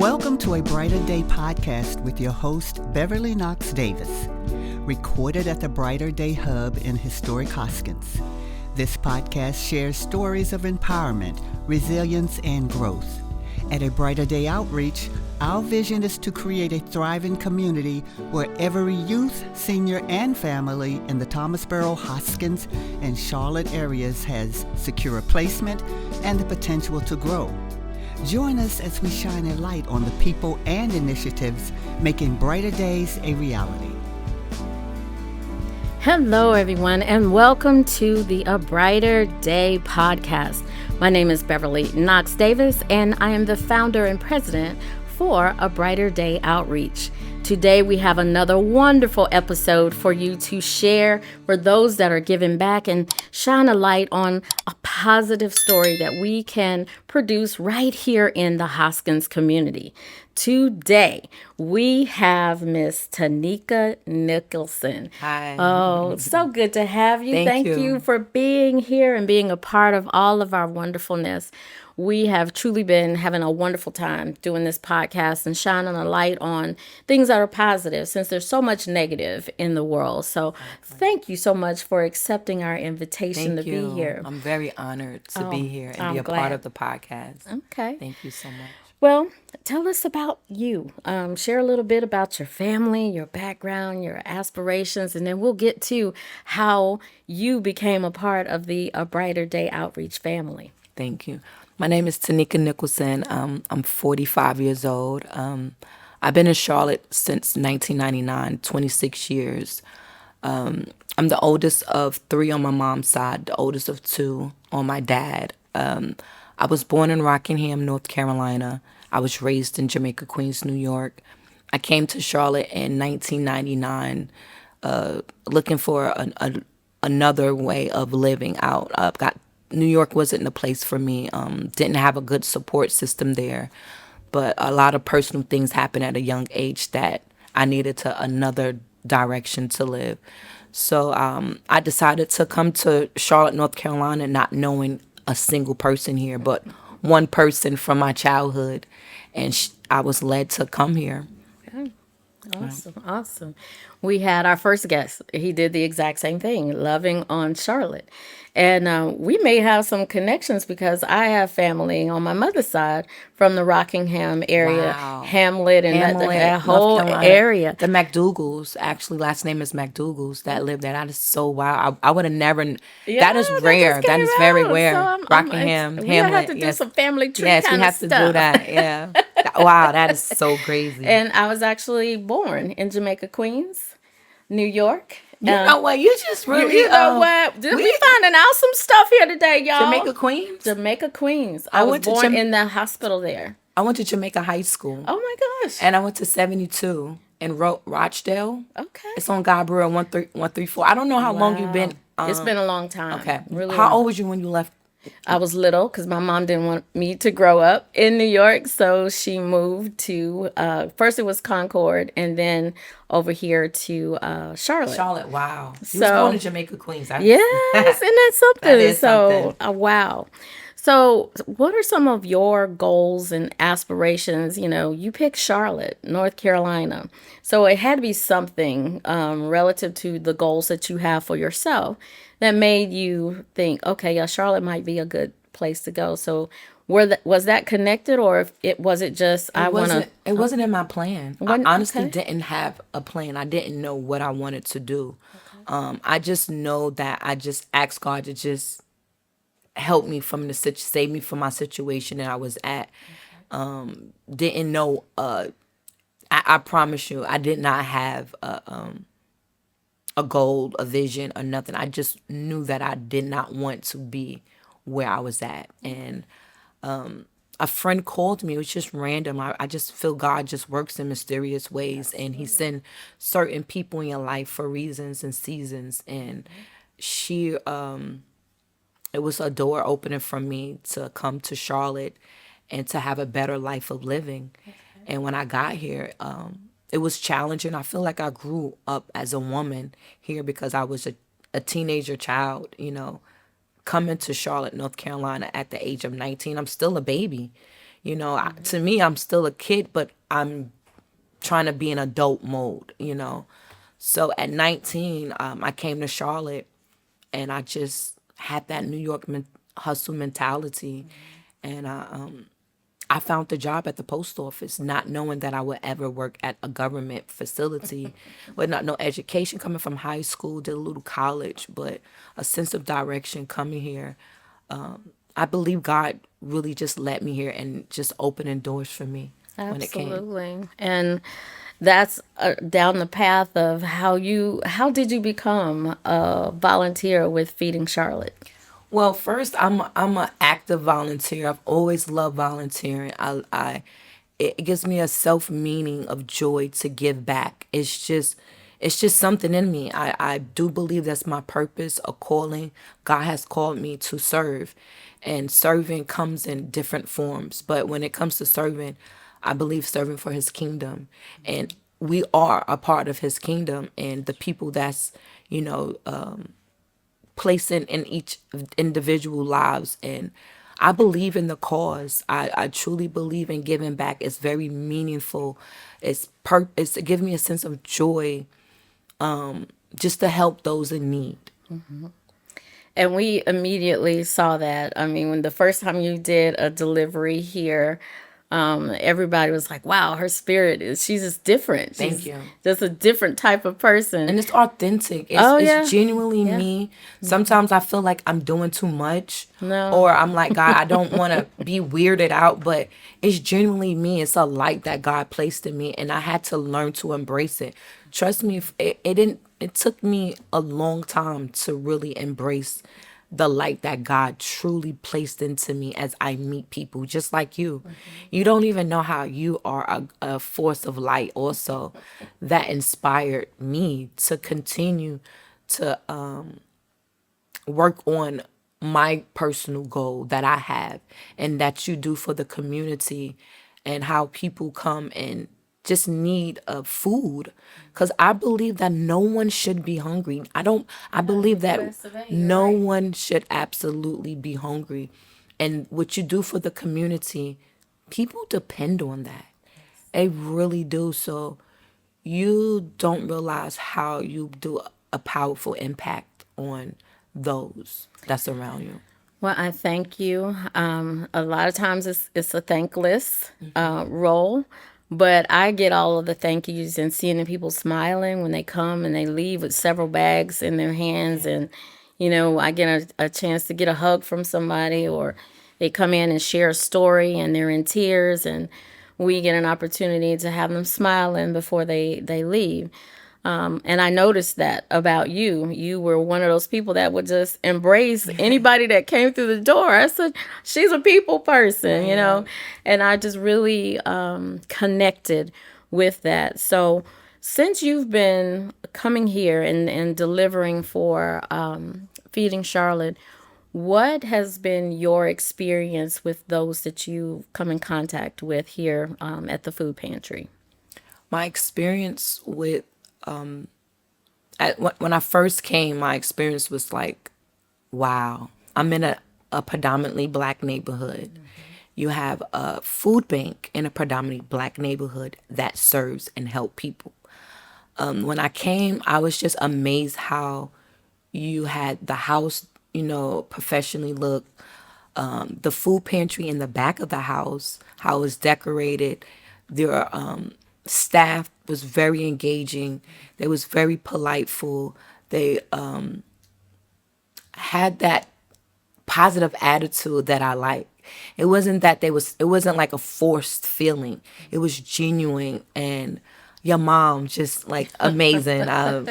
Welcome to a Brighter Day podcast with your host, Beverly Knox Davis, recorded at the Brighter Day Hub in Historic Hoskins. This podcast shares stories of empowerment, resilience, and growth. At a Brighter Day Outreach, our vision is to create a thriving community where every youth, senior, and family in the Thomasboro, Hoskins, and Charlotte areas has secure placement and the potential to grow. Join us as we shine a light on the people and initiatives making brighter days a reality. Hello, everyone, and welcome to the A Brighter Day podcast. My name is Beverly Knox Davis, and I am the founder and president for A Brighter Day Outreach. Today, we have another wonderful episode for you to share for those that are giving back and shine a light on a positive story that we can produce right here in the Hoskins community. Today, we have Miss Tanika Nicholson. Hi. Oh, so good to have you. Thank you you for being here and being a part of all of our wonderfulness. We have truly been having a wonderful time doing this podcast and shining a light on things that are positive since there's so much negative in the world. So thank you so much for accepting our invitation Thank to you. be here. I'm very honored to be here and be a glad. part of the podcast. Okay. Thank you so much. Well, tell us about you. Share a little bit about your family, your background, your aspirations, and then we'll get to how you became a part of the A Brighter Day Outreach family. Thank you. My name is Tanika Nicholson. I'm 45 years old. I've been in Charlotte since 1999, 26 years. I'm the oldest of three on my mom's side, the oldest of two on my dad. I was born in Rockingham, North Carolina. I was raised in Jamaica, Queens, New York. I came to Charlotte in 1999 looking for another way of living out. New York wasn't the place for me. Didn't have a good support system there. But a lot of personal things happened at a young age that I needed another direction to live. So I decided to come to Charlotte, North Carolina, not knowing a single person here, but one person from my childhood. And I was led to come here. Okay. Awesome. We had our first guest. He did the exact same thing, loving on Charlotte. And we may have some connections because I have family on my mother's side from the Rockingham area, Wow. Hamlet, and that North whole Carolina. area. The McDougals, actually, last name is McDougals, that live there. That is so wild. I would have never. That is rare. That is very rare. So Rockingham, we Hamlet. have to do some family tree Yes, kind we of have to stuff. do that. Yeah. Wow, that is so crazy. And I was actually born in Jamaica, Queens, New York. You know what? You just really. You know what? We finding out some stuff here today, y'all. Jamaica, Queens. Jamaica, Queens. I was went to born in the hospital there. I went to Jamaica High School. Oh my gosh. And I went to 72 in Rochdale. Okay. It's on Gabriel 134. I don't know how long you've been. It's been a long time. Okay. Really. How old was you when you left? I was little because my mom didn't want me to grow up in New York. So she moved to, first it was Concord and then over here to Charlotte. Charlotte, wow. You So- was born in Jamaica, Queens. Yes, and that's something. That is so, something. Wow. So, what are some of your goals and aspirations? You know, you picked Charlotte, North Carolina. So, it had to be something relative to the goals that you have for yourself that made you think, okay, yeah, Charlotte might be a good place to go. So, was that connected, or was it just It wasn't in my plan. I honestly okay. didn't have a plan. I didn't know what I wanted to do. Okay. I just know that I just asked God to just help me save me from my situation that I was at. Didn't know. I promise you, I did not have a goal, a vision, or nothing. I just knew that I did not want to be where I was at. And a friend called me. It was just random. I just feel God just works in mysterious ways. And he sends certain people in your life for reasons and seasons. And she, it was a door opening for me to come to Charlotte and to have a better life of living. Okay. And when I got here, it was challenging. I feel like I grew up as a woman here because I was a teenager child, coming to Charlotte, North Carolina at the age of 19. I'm still a baby, To me, I'm still a kid, but I'm trying to be in adult mode. So at 19, I came to Charlotte, and I just had that New York hustle mentality. And I found the job at the post office, not knowing that I would ever work at a government facility, with not no education coming from high school, did a little college, but a sense of direction coming here. I believe God really just led me here and just opening doors for me when it came. Absolutely. And that's down the path of how did you become a volunteer with Feeding Charlotte? Well, first, I'm an active volunteer. I've always loved volunteering. It gives me a self meaning of joy to give back. It's just something in me. I do believe that's my purpose, a calling. God has called me to serve, and serving comes in different forms. But when it comes to serving, I believe serving for His kingdom, and we are a part of His kingdom, and the people that's placed in each individual lives. And I believe in the cause. I truly believe in giving back. It's very meaningful. It gives me a sense of joy, just to help those in need. And we immediately saw that. I mean, when the first time you did a delivery here, everybody was like, wow, her spirit she's just different. Thank She's you. just a different type of person. And it's authentic. It's genuinely me. Sometimes I feel like I'm doing too much. No. Or I'm like, God, I don't want to be weirded out, but it's genuinely me. It's a light that God placed in me, and I had to learn to embrace it. Trust me, it took me a long time to really embrace the light that God truly placed into me as I meet people just like you. Mm-hmm. You don't even know how you are a force of light also that inspired me to continue to work on my personal goal that I have, and that you do for the community, and how people come and just need food, because I believe that no one should be hungry. I believe that no one should absolutely be hungry. And what you do for the community, people depend on that. They really do. So you don't realize how you do a powerful impact on those that's around you. Well, I thank you. A lot of times it's a thankless role. But I get all of the thank yous and seeing the people smiling when they come and they leave with several bags in their hands. And, I get a chance to get a hug from somebody, or they come in and share a story and they're in tears, and we get an opportunity to have them smiling before they leave. And I noticed that about you. You were one of those people that would just embrace anybody that came through the door. I said, she's a people person, and I just really connected with that. So since you've been coming here and delivering for Feeding Charlotte, what has been your experience with those that you come in contact with here at the food pantry? My experience with when I first came, my experience was like, wow, I'm in a predominantly Black neighborhood. Mm-hmm. You have a food bank in a predominantly Black neighborhood that serves and help people. When I came, I was just amazed how you had the house, professionally looked, the food pantry in the back of the house, how it was decorated. There are staff was very engaging. They was very politeful. They had that positive attitude that I like. It wasn't like a forced feeling. It was genuine, and your mom just like amazing. And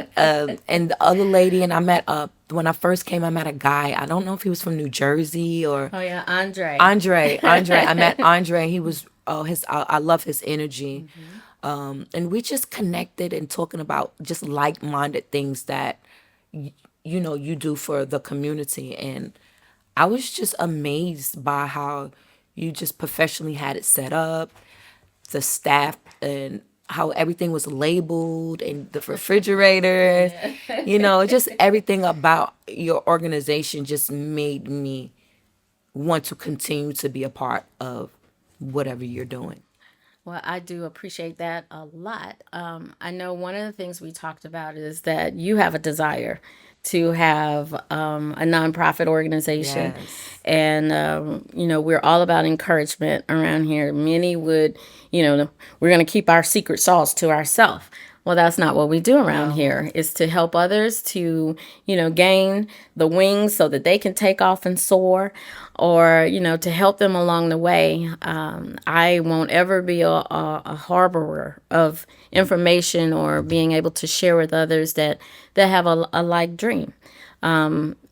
the other lady, and I met when I first came, I met a guy. I don't know if he was from New Jersey or. Oh yeah, Andre. I met Andre. He was I love his energy. Mm-hmm. And we just connected and talking about just like-minded things that, you do for the community. And I was just amazed by how you just professionally had it set up, the staff, and how everything was labeled, and the refrigerator, just everything about your organization just made me want to continue to be a part of whatever you're doing. Well, I do appreciate that a lot. I know one of the things we talked about is that you have a desire to have a nonprofit organization. Yes. And, we're all about encouragement around here. Many would, we're going to keep our secret sauce to ourselves. Well, that's not what we do around here. It's to help others to, gain the wings so that they can take off and soar, or, to help them along the way. I won't ever be a harborer of information or being able to share with others that have a like dream.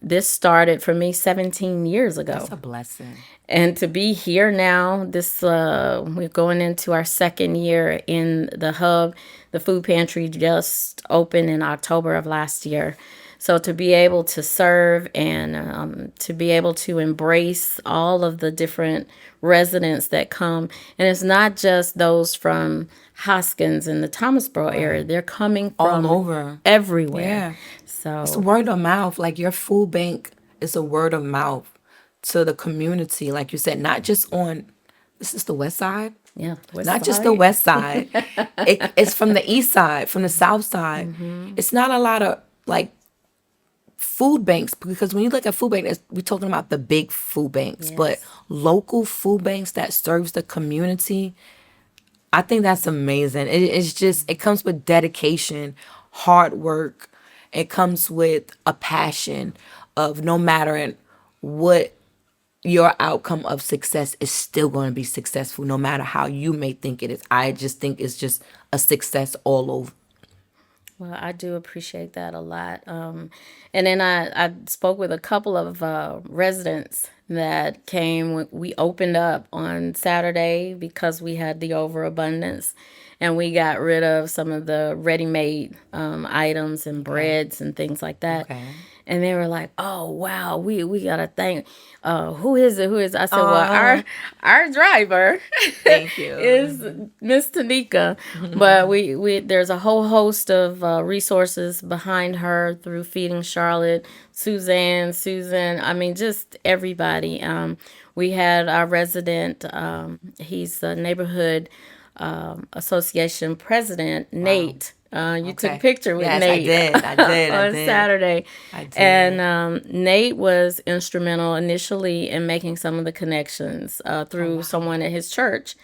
This started for me 17 years ago. That's a blessing. And to be here now, we're going into our second year in the hub. The food pantry just opened in October of last year. So to be able to serve and to be able to embrace all of the different residents that come. And it's not just those from Hoskins and the Thomasboro area. They're coming from all over, everywhere. Yeah. So it's word of mouth. Like your food bank is a word of mouth to the community. Like you said, not just on, this is the west side. Yeah, not just the west side. It's from the east side, from the south side. Mm-hmm. It's not a lot of like food banks, because when you look at food banks, we're talking about the big food banks, yes. But local food banks that serves the community, I think that's amazing. It comes with dedication, hard work. It comes with a passion of no matter what your outcome of success is still going to be successful, no matter how you may think it is. I just think it's just a success all over. Well, I do appreciate that a lot. And then I spoke with a couple of residents that came when we opened up on Saturday because we had the overabundance, and we got rid of some of the ready-made items and breads and things like that. Okay. And they were like, "Oh wow, we gotta thank. Who is it? Who is it?" I said, "Well, our driver, thank you, is Miss Tanika." But we there's a whole host of resources behind her through Feeding Charlotte, Susan. I mean, just everybody. We had our resident. He's the neighborhood association president, Nate. You took a picture with Nate. I did. on Saturday. I did. And Nate was instrumental initially in making some of the connections through someone at his church.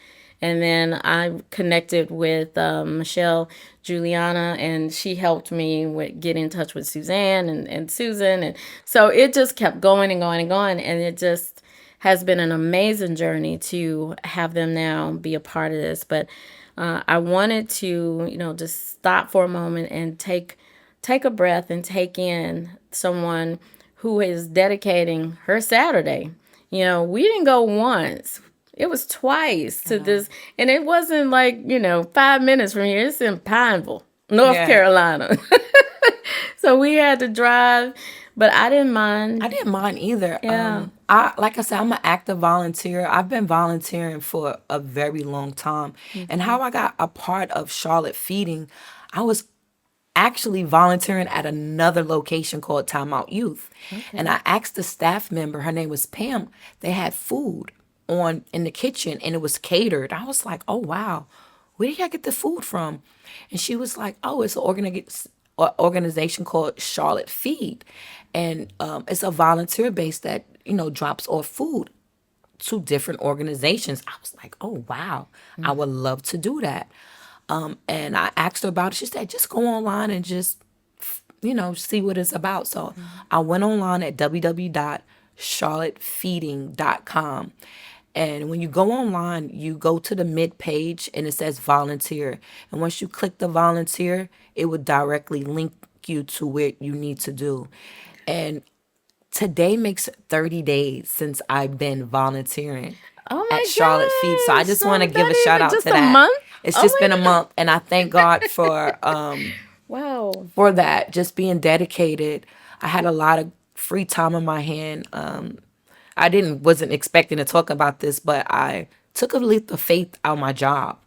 And then I connected with Michelle Juliana, and she helped me get in touch with Suzanne and Susan. And so it just kept going and going and going. And it just has been an amazing journey to have them now be a part of this. But I wanted to, just stop for a moment and take a breath and take in someone who is dedicating her Saturday. We didn't go once. It was twice to this. And it wasn't like, 5 minutes from here. It's in Pineville, North Carolina. So we had to drive, but I didn't mind. I didn't mind either. Yeah. Like I said, I'm an active volunteer. I've been volunteering for a very long time. Mm-hmm. And how I got a part of Charlotte Feeding, I was actually volunteering at another location called Time Out Youth. Okay. And I asked the staff member, her name was Pam, they had food in the kitchen and it was catered. I was like, oh, wow, where did y'all get the food from? And she was like, oh, it's an organization called Charlotte Feed. And it's a volunteer base that, drops off food to different organizations. I was like, oh, wow, I would love to do that. And I asked her about it. She said, just go online and just, see what it's about. So I went online at www.charlottefeeding.com. And when you go online, you go to the mid page and it says volunteer. And once you click the volunteer, it would directly link you to what you need to do. And today makes 30 days since I've been volunteering at Charlotte Feed. So I just want to give a shout out to that. Month? It's just been a month. And I thank God for wow, for that, just being dedicated. I had a lot of free time in my hand. I wasn't expecting to talk about this, but I took a leap of faith out of my job.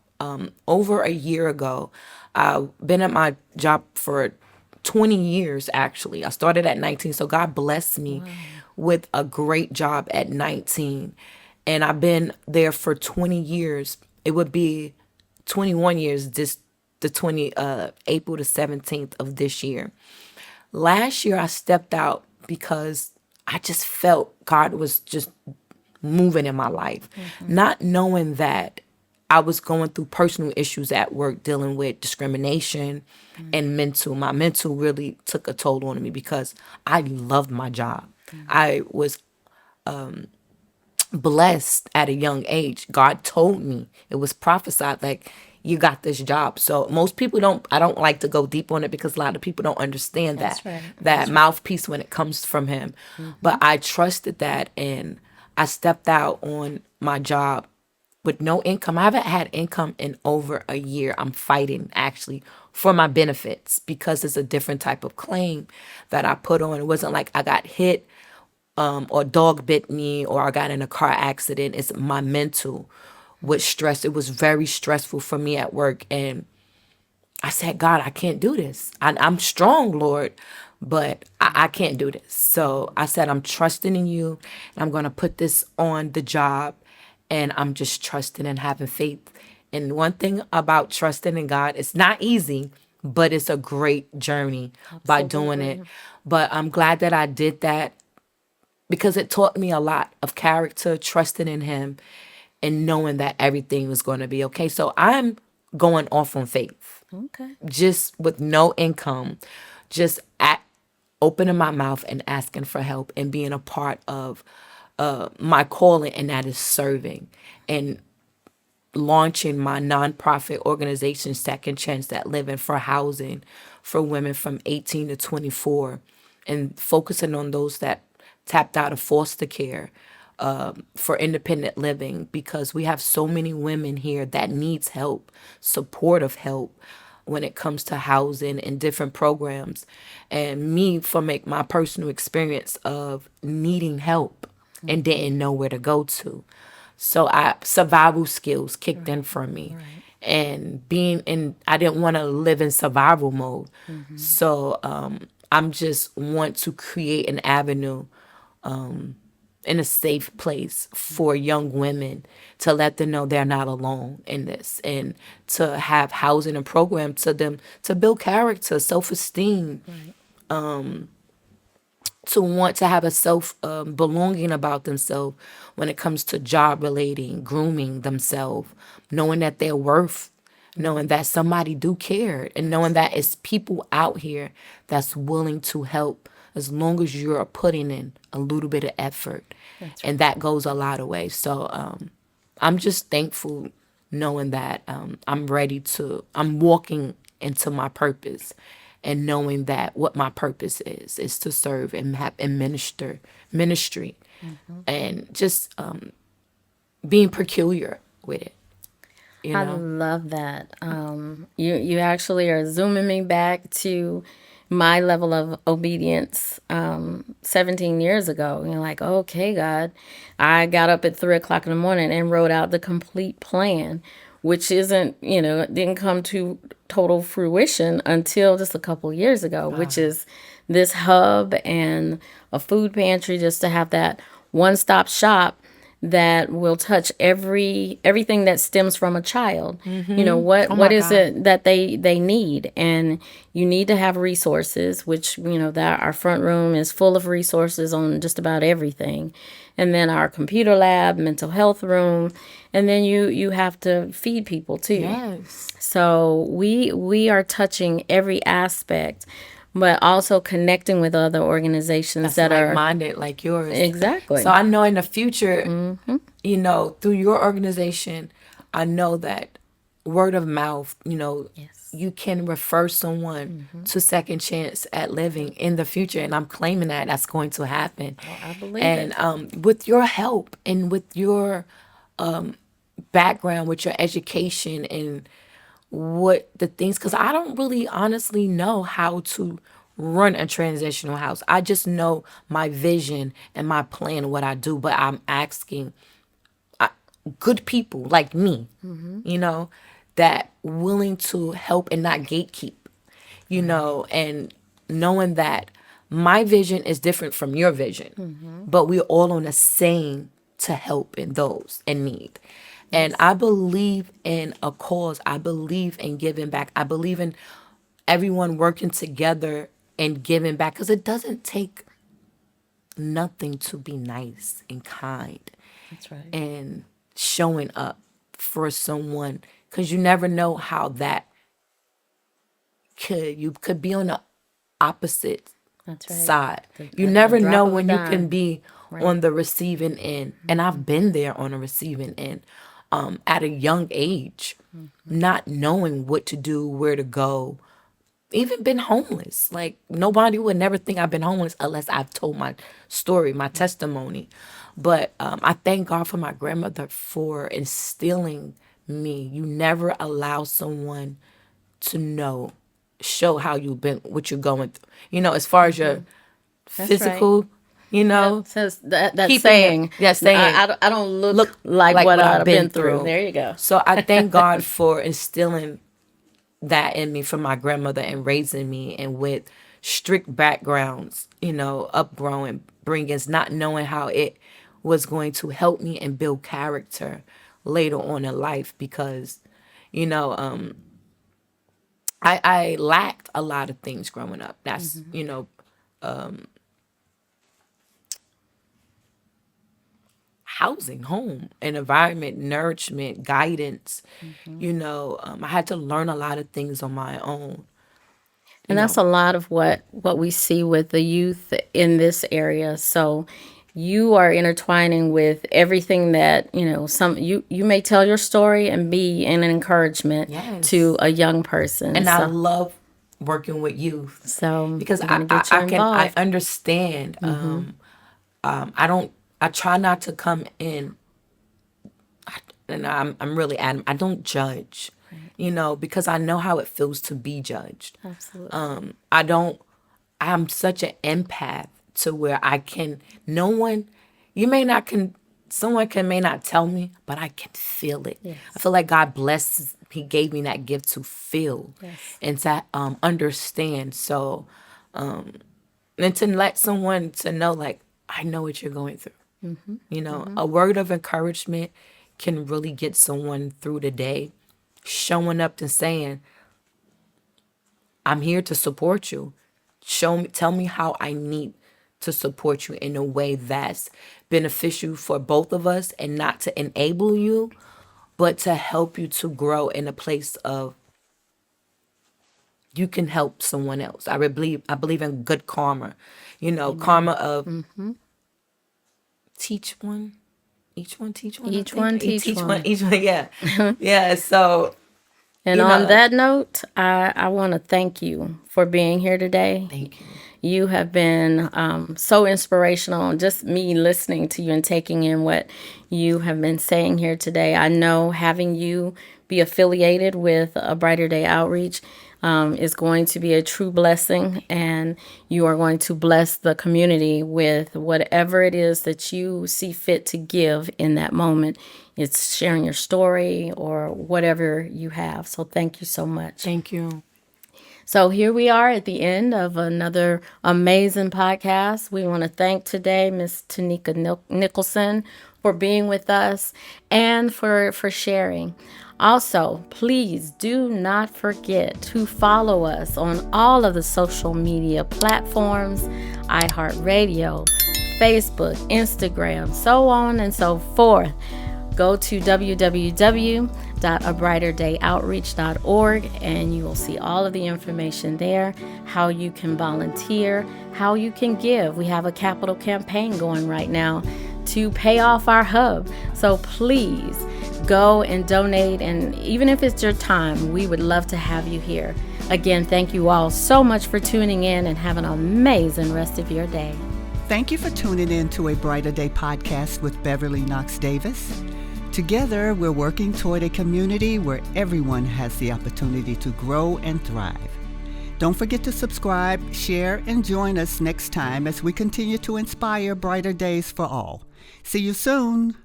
Over a year ago, I've been at my job for 20 years, actually. I started at 19, so God blessed me with a great job at 19. And I've been there for 20 years. It would be 21 years this the 20 April the 17th of this year. Last year I stepped out because I just felt God was just moving in my life, not knowing that I was going through personal issues at work, dealing with discrimination and my mental really took a toll on me because I loved my job. I was blessed at a young age. God told me, it was prophesied, like, you got this job. So most people I don't like to go deep on it because a lot of people don't understand that mouthpiece when it comes from him. But I trusted that, and I stepped out on my job with no income. I haven't had income in over a year. I'm fighting actually for my benefits because it's a different type of claim that I put on. It wasn't like I got hit or dog bit me or I got in a car accident. It's my mental with stress. It was very stressful for me at work. And I said, God, I can't do this. I'm strong, Lord, but I can't do this. So I said, I'm trusting in you. And I'm going to put this on the job. And I'm just trusting and having faith. And one thing about trusting in God, it's not easy, but it's a great journey by doing it. But I'm glad that I did that because it taught me a lot of character, trusting in him, and knowing that everything was going to be okay. So I'm going off on faith. Okay. Just with no income, just opening my mouth and asking for help and being a part of my calling, and that is serving and launching my nonprofit organization, Second Chance That Living, for housing for women from 18 to 24, and focusing on those that tapped out of foster care for independent living, because we have so many women here that needs help, supportive help when it comes to housing and different programs. And me, from my personal experience of needing help and didn't know where to go to. So survival skills kicked in for me. And I didn't want to live in survival mode. So I'm just want to create an avenue in a safe place for young women to let them know they're not alone in this, and to have housing and program to them to build character, self-esteem, to want to have a belonging about themselves when it comes to job relating, grooming themselves, knowing that they're worth, knowing that somebody do care, and knowing that it's people out here that's willing to help as long as you're putting in a little bit of effort. And that goes a lot of ways. So I'm just thankful knowing that I'm walking into my purpose, and knowing that what my purpose is to serve and ministry, and just being peculiar with it. I love that. You actually are zooming me back to my level of obedience 17 years ago. You're like, okay, God, I got up at 3:00 in the morning and wrote out the complete plan, which didn't come to total fruition until just a couple years ago, which is this hub and a food pantry, just to have that one-stop shop that will touch everything that stems from a child. What is it that they need? And you need to have resources, which that our front room is full of resources on just about everything. And then our computer lab, mental health room, and then you have to feed people too. Yes. So we are touching every aspect, but also connecting with other organizations that are like-minded, like yours. Exactly. So I know in the future, through your organization, I know that word of mouth, you can refer someone to Second Chance at Living in the future. And I'm claiming that that's going to happen. I believe it. And with your help and with your background, with your education and what the things, because I don't really honestly know how to run a transitional house. I just know my vision and my plan, what I do, but I'm asking good people like me, that willing to help and not gatekeep, and knowing that my vision is different from your vision, but we're all on the same to help in those in need. And I believe in a cause. I believe in giving back. I believe in everyone working together and giving back, because it doesn't take nothing to be nice and kind. That's right. And showing up for someone, because you never know how that you could be on the opposite That's right. side. You At never the drop know of a when you dime. can be on the receiving end. And I've been there on the receiving end at a young age, not knowing what to do, where to go, even been homeless. Like, nobody would never think I've been homeless unless I've told my story, my testimony. But I thank God for my grandmother for instilling me. You never allow someone to show how you've been, what you're going through. You know, as far as your physical, you know. Says that Keeping saying. that saying. I don't look like what I've been through. There you go. So I thank God for instilling that in me from my grandmother and raising me, and with strict backgrounds, you know, bringings, not knowing how it was going to help me and build character later on in life, because, you know, I lacked a lot of things growing up. That's, you know, housing, home, an environment, nourishment, guidance. You know, I had to learn a lot of things on my own. And that's a lot of what we see with the youth in this area. So you are intertwining with everything that, you know, you may tell your story and be an encouragement to a young person. And I love working with youth. So because I understand. I try not to come in, and I'm really adamant, I don't judge, you know, because I know how it feels to be judged. Absolutely. I'm such an empath to where someone may not tell me, but I can feel it. Yes. I feel like God he gave me that gift to feel and to understand. So, and to let someone to know, like, I know what you're going through. You know, a word of encouragement can really get someone through the day. Showing up and saying, I'm here to support you. Tell me how I need to support you in a way that's beneficial for both of us, and not to enable you, but to help you to grow in a place of you can help someone else. I believe in good karma. You know, karma of teach one, each one teach one. Each one teach one. Yeah. Yeah. So, and on that note, I want to thank you for being here today. Thank you. You have been so inspirational. Just me listening to you and taking in what you have been saying here today. I know having you be affiliated with A Brighter Day Outreach is going to be a true blessing, and you are going to bless the community with whatever it is that you see fit to give in that moment. It's sharing your story or whatever you have. So thank you so much. Thank you. So here we are at the end of another amazing podcast. We want to thank today Miss Tanika Nicholson for being with us and for sharing. Also, please do not forget to follow us on all of the social media platforms, iHeartRadio, Facebook, Instagram, so on and so forth. Go to www.abrighterdayoutreach.org and you will see all of the information there, how you can volunteer, how you can give. We have a capital campaign going right now to pay off our hub. So please go and donate, and even if it's your time, we would love to have you here. Again, thank you all so much for tuning in, and have an amazing rest of your day. Thank you for tuning in to A Brighter Day podcast with Beverly Knox Davis. Together, we're working toward a community where everyone has the opportunity to grow and thrive. Don't forget to subscribe, share, and join us next time as we continue to inspire brighter days for all. See you soon.